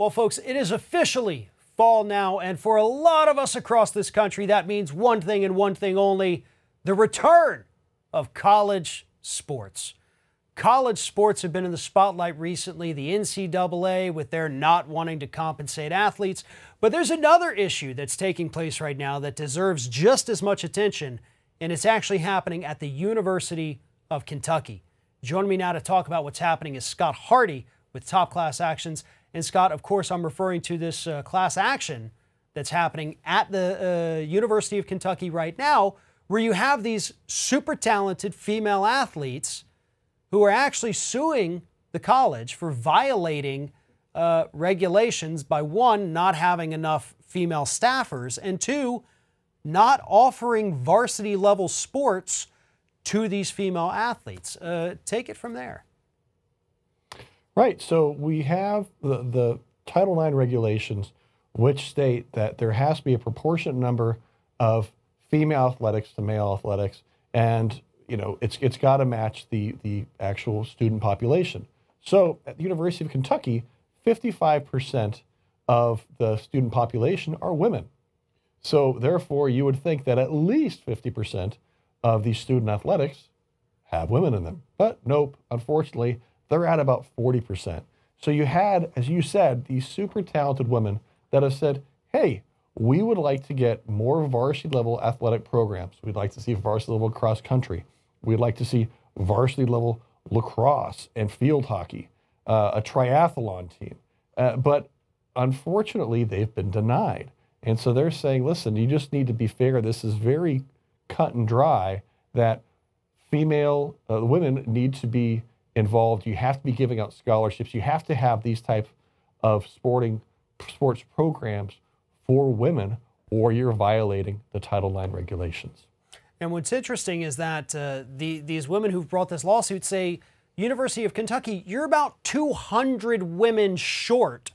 Well, folks, it is officially fall now, and for a lot of us across this country, that means one thing and one thing only: the return of college sports. College sports have been in the spotlight recently, the NCAA with their not wanting to compensate athletes. But there's another issue that's taking place right now that deserves just as much attention, and it's actually happening at the University of Kentucky. Joining me now to talk about what's happening is Scott Hardy with Top Class Actions. And Scott, of course, I'm referring to this class action that's happening at the University of Kentucky right now, where you have these super talented female athletes who are actually suing the college for violating regulations by, one, not having enough female staffers, and two, not offering varsity level sports to these female athletes. Take it from there. Right. So we have the Title IX regulations, which state that there has to be a proportionate number of female athletics to male athletics, and it's got to match the actual student population. So at the University of Kentucky, 55% of the student population are women. So therefore, you would think that at least 50% of these student athletics have women in them. But nope, unfortunately, they're at about 40%. So you had, as you said, these super talented women that have said, hey, we would like to get more varsity level athletic programs. We'd like to see varsity level cross country. We'd like to see varsity level lacrosse and field hockey, a triathlon team. But unfortunately, they've been denied. And so they're saying, listen, you just need to be fair. This is very cut and dry that female women need to be involved. You have to be giving out scholarships. You have to have these types of sports programs for women, or you're violating the Title IX regulations. And what's interesting is that these women who've brought this lawsuit say, University of Kentucky, you're about 200 women short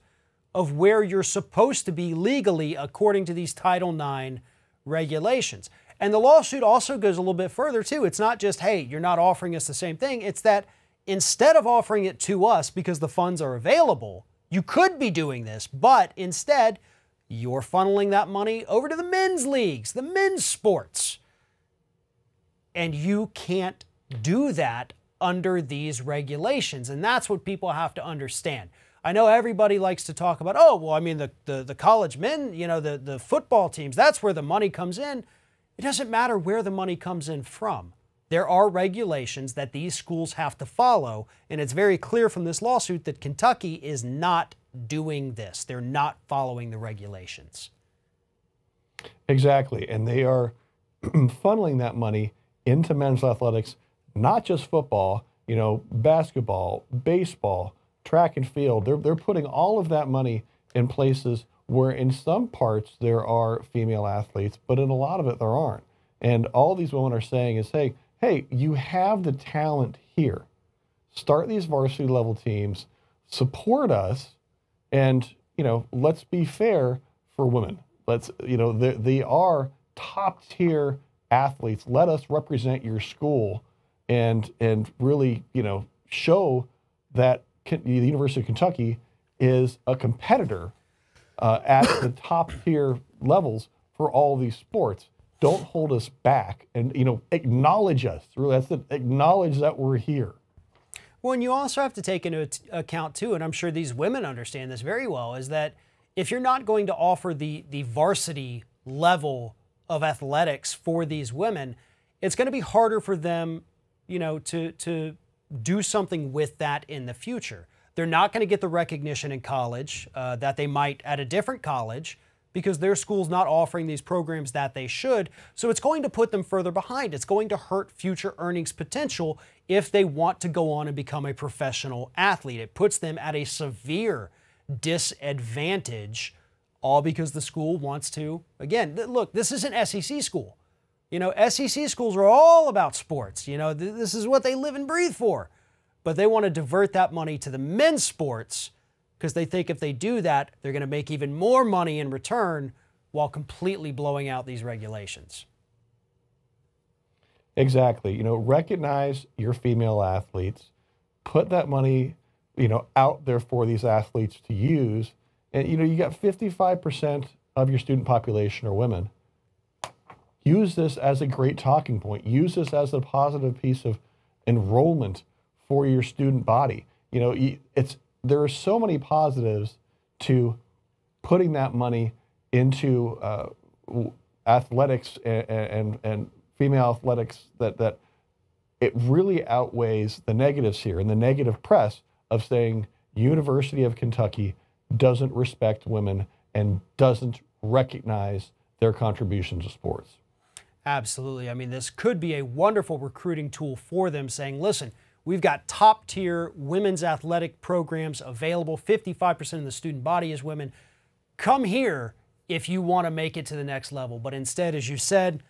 of where you're supposed to be legally according to these Title IX regulations. And the lawsuit also goes a little bit further too. It's not just, hey, you're not offering us the same thing. It's that instead of offering it to us because the funds are available, you could be doing this, but instead you're funneling that money over to the men's leagues, the men's sports. And you can't do that under these regulations. And that's what people have to understand. I know everybody likes to talk about, oh, well, I mean, the college men, the football teams, that's where the money comes in. It doesn't matter where the money comes in from. There are regulations that these schools have to follow, and it's very clear from this lawsuit that Kentucky is not doing this. They're not following the regulations. Exactly, and they are funneling that money into men's athletics, not just football, basketball, baseball, track and field. They're putting all of that money in places where in some parts there are female athletes, but in a lot of it there aren't. And all these women are saying is, hey, you have the talent here. Start these varsity level teams, support us, and, let's be fair for women. They are top tier athletes. Let us represent your school and really, show that the University of Kentucky is a competitor at the top tier levels for all these sports. Don't hold us back, and acknowledge us. Really, that's it. Acknowledge that we're here. Well, and you also have to take into account too, and I'm sure these women understand this very well, is that if you're not going to offer the varsity level of athletics for these women, it's going to be harder for them, to do something with that in the future. They're not going to get the recognition in college that they might at a different college, because their school's not offering these programs that they should. So it's going to put them further behind. It's going to hurt future earnings potential if they want to go on and become a professional athlete. It puts them at a severe disadvantage, all because the school wants to, again, look, this is an SEC school. SEC schools are all about sports. This is what they live and breathe for. But they want to divert that money to the men's sports, because they think if they do that, they're going to make even more money in return while completely blowing out these regulations. Exactly. Recognize your female athletes, put that money, out there for these athletes to use, And you got 55% of your student population are women. Use this as a great talking point. Use this as a positive piece of enrollment for your student body. There are so many positives to putting that money into athletics and female athletics that it really outweighs the negatives here and the negative press of saying University of Kentucky doesn't respect women and doesn't recognize their contribution to sports. Absolutely. I mean, this could be a wonderful recruiting tool for them, saying, listen, we've got top tier women's athletic programs available. 55% of the student body is women. Come here if you want to make it to the next level. But instead, as you said,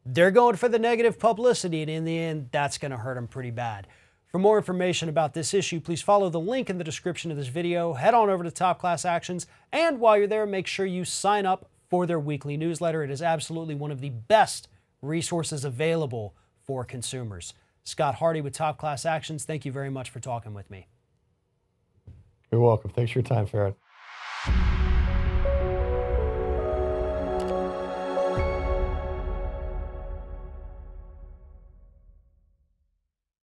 they're going for the negative publicity, and in the end, that's going to hurt them pretty bad. For more information about this issue, please follow the link in the description of this video. Head on over to Top Class Actions, and while you're there, make sure you sign up for their weekly newsletter. It is absolutely one of the best resources available for consumers. Scott Hardy with Top Class Actions, thank you very much for talking with me. You're welcome. Thanks for your time, Farrad.